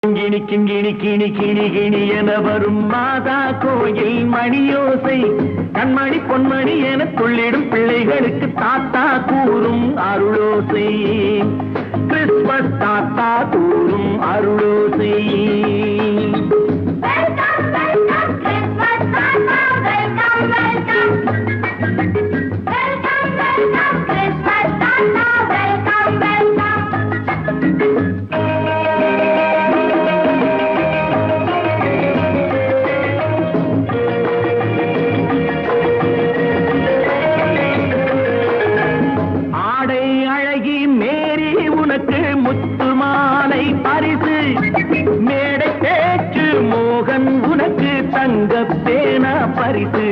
கிணி கிங்கிணி கிணி கிணி கிணி என வரும் மாதா கோயில் மணியோசை கண்மணி பொன்மணி என துள்ளிடும் பிள்ளைகளுக்கு தாத்தா கூறும் அருளோசை கிறிஸ்மஸ் தாத்தா கூறும் அருளோசை முத்து மாலை பரிசு மேடை பேச்சு மோகன் உனக்கு தங்க பேனா பரிசு